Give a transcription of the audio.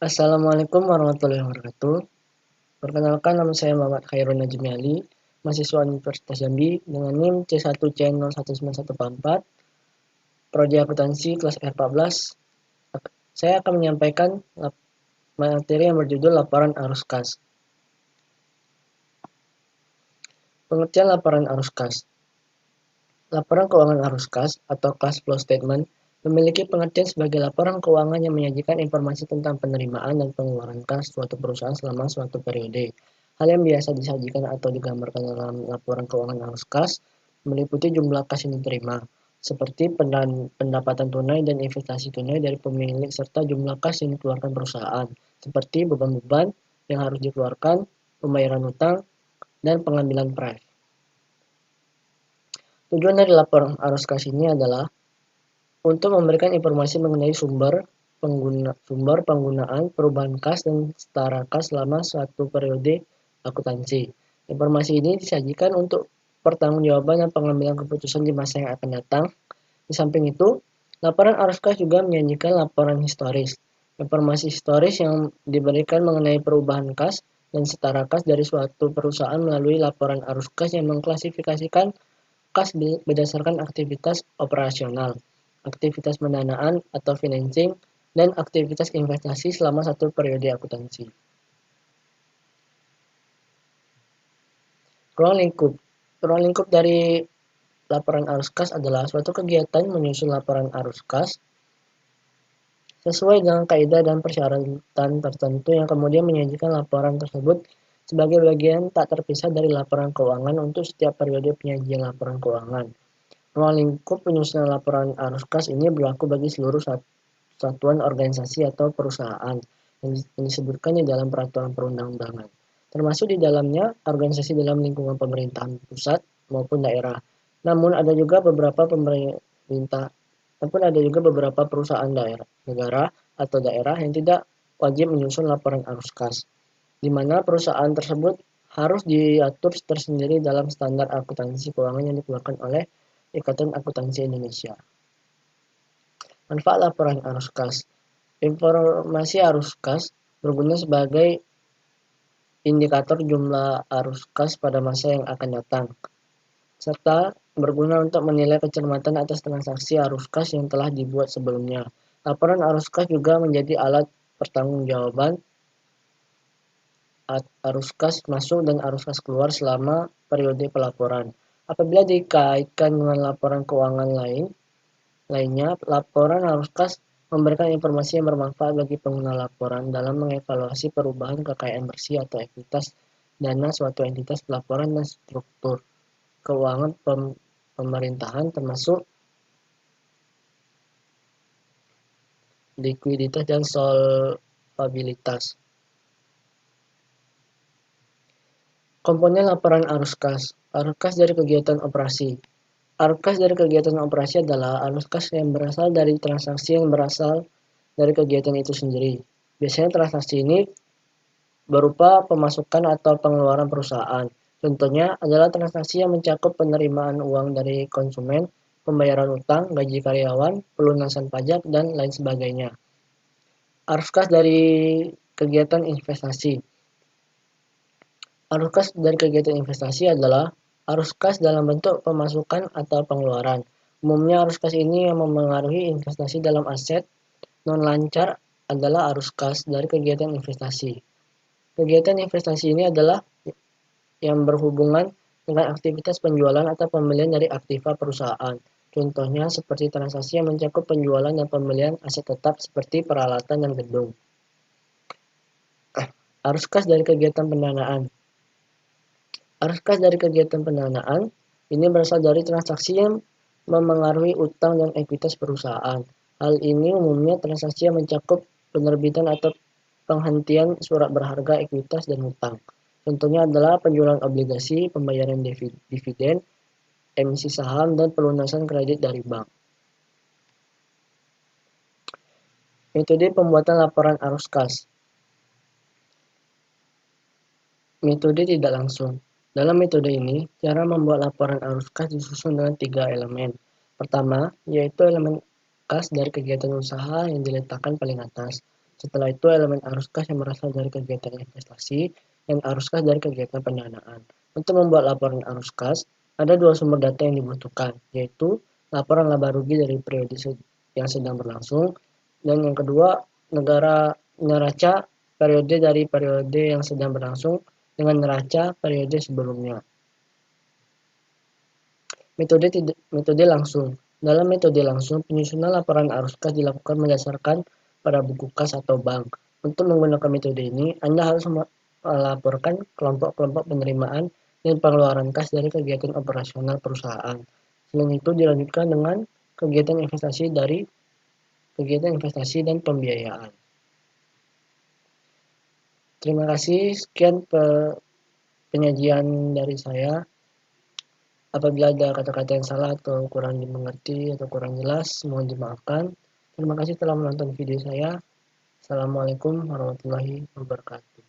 Assalamualaikum warahmatullahi wabarakatuh. Perkenalkan, nama saya Muhammad Khairul Najmi Ali, mahasiswa Universitas Jambi dengan NIM C1C01914, Prodi Akuntansi kelas R14. Saya akan menyampaikan materi yang berjudul Laporan Arus Kas. Pengertian laporan arus kas. Laporan keuangan arus kas atau cash flow statement memiliki pengertian sebagai laporan keuangan yang menyajikan informasi tentang penerimaan dan pengeluaran kas suatu perusahaan selama suatu periode. Hal yang biasa disajikan atau digambarkan dalam laporan keuangan arus kas meliputi jumlah kas yang diterima, seperti pendapatan tunai dan investasi tunai dari pemilik serta jumlah kas yang dikeluarkan perusahaan, seperti beban-beban yang harus dikeluarkan, pembayaran utang, dan pengambilan pref. Tujuan dari laporan arus kas ini adalah untuk memberikan informasi mengenai sumber penggunaan, perubahan kas, dan setara kas selama suatu periode akuntansi. Informasi ini disajikan untuk pertanggungjawaban dan pengambilan keputusan di masa yang akan datang. Di samping itu, laporan arus kas juga menyajikan laporan historis. Informasi historis yang diberikan mengenai perubahan kas dan setara kas dari suatu perusahaan melalui laporan arus kas yang mengklasifikasikan kas berdasarkan aktivitas operasional, aktivitas pendanaan atau financing, dan aktivitas investasi selama satu periode akuntansi. Ruang lingkup. Ruang lingkup dari laporan arus kas adalah suatu kegiatan menyusun laporan arus kas sesuai dengan kaidah dan persyaratan tertentu yang kemudian menyajikan laporan tersebut sebagai bagian tak terpisah dari laporan keuangan untuk setiap periode penyajian laporan keuangan. Ruang lingkup penyusunan laporan arus kas ini berlaku bagi seluruh satuan organisasi atau perusahaan yang disebutkan di dalam peraturan perundang-undangan, termasuk di dalamnya organisasi dalam lingkungan pemerintahan pusat maupun daerah. Namun ada juga beberapa perusahaan daerah, negara atau daerah yang tidak wajib menyusun laporan arus kas, di mana perusahaan tersebut harus diatur tersendiri dalam standar akuntansi keuangan yang dikeluarkan oleh Ikatan Akuntansi Indonesia. Manfaat laporan arus kas. Informasi arus kas berguna sebagai indikator jumlah arus kas pada masa yang akan datang, serta berguna untuk menilai kecermatan atas transaksi arus kas yang telah dibuat sebelumnya. Laporan arus kas juga menjadi alat pertanggungjawaban arus kas masuk dan arus kas keluar selama periode pelaporan. Apabila dikaitkan dengan laporan keuangan lainnya, laporan arus kas memberikan informasi yang bermanfaat bagi pengguna laporan dalam mengevaluasi perubahan kekayaan bersih atau ekuitas dana suatu entitas pelaporan dan struktur keuangan pemerintahan termasuk likuiditas dan solvabilitas. Komponen laporan arus kas. Arus kas dari kegiatan operasi. Arus kas dari kegiatan operasi adalah arus kas yang berasal dari transaksi yang berasal dari kegiatan itu sendiri. Biasanya transaksi ini berupa pemasukan atau pengeluaran perusahaan. Contohnya adalah transaksi yang mencakup penerimaan uang dari konsumen, pembayaran utang, gaji karyawan, pelunasan pajak, dan lain sebagainya. Arus kas dari kegiatan investasi. Arus kas dari kegiatan investasi adalah arus kas dalam bentuk pemasukan atau pengeluaran. Umumnya arus kas ini yang memengaruhi investasi dalam aset non-lancar adalah arus kas dari kegiatan investasi. Kegiatan investasi ini adalah yang berhubungan dengan aktivitas penjualan atau pembelian dari aktiva perusahaan. Contohnya seperti transaksi yang mencakup penjualan dan pembelian aset tetap seperti peralatan dan gedung. Arus kas dari kegiatan pendanaan. Arus kas dari kegiatan pendanaan ini berasal dari transaksi yang memengaruhi utang dan ekuitas perusahaan. Hal ini umumnya transaksi yang mencakup penerbitan atau penghentian surat berharga ekuitas dan hutang. Contohnya adalah penjualan obligasi, pembayaran dividen, emisi saham, dan pelunasan kredit dari bank. Metode pembuatan laporan arus kas. Metode tidak langsung. Dalam metode ini, cara membuat laporan arus kas disusun dengan 3 elemen. Pertama, yaitu elemen kas dari kegiatan usaha yang diletakkan paling atas. Setelah itu elemen arus kas yang berasal dari kegiatan investasi dan arus kas dari kegiatan pendanaan. Untuk membuat laporan arus kas, ada dua sumber data yang dibutuhkan, yaitu laporan laba rugi dari periode yang sedang berlangsung, dan yang kedua, neraca periode dari periode yang sedang berlangsung dengan neraca periode sebelumnya. Metode langsung. Dalam metode langsung, penyusunan laporan arus kas dilakukan berdasarkan pada buku kas atau bank. Untuk menggunakan metode ini, Anda harus melaporkan kelompok-kelompok penerimaan dan pengeluaran kas dari kegiatan operasional perusahaan. Selain itu dilanjutkan dengan kegiatan investasi dan pembiayaan. Terima kasih, sekian penyajian dari saya. Apabila ada kata-kata yang salah atau kurang dimengerti atau kurang jelas, mohon dimaafkan. Terima kasih telah menonton video saya. Assalamualaikum warahmatullahi wabarakatuh.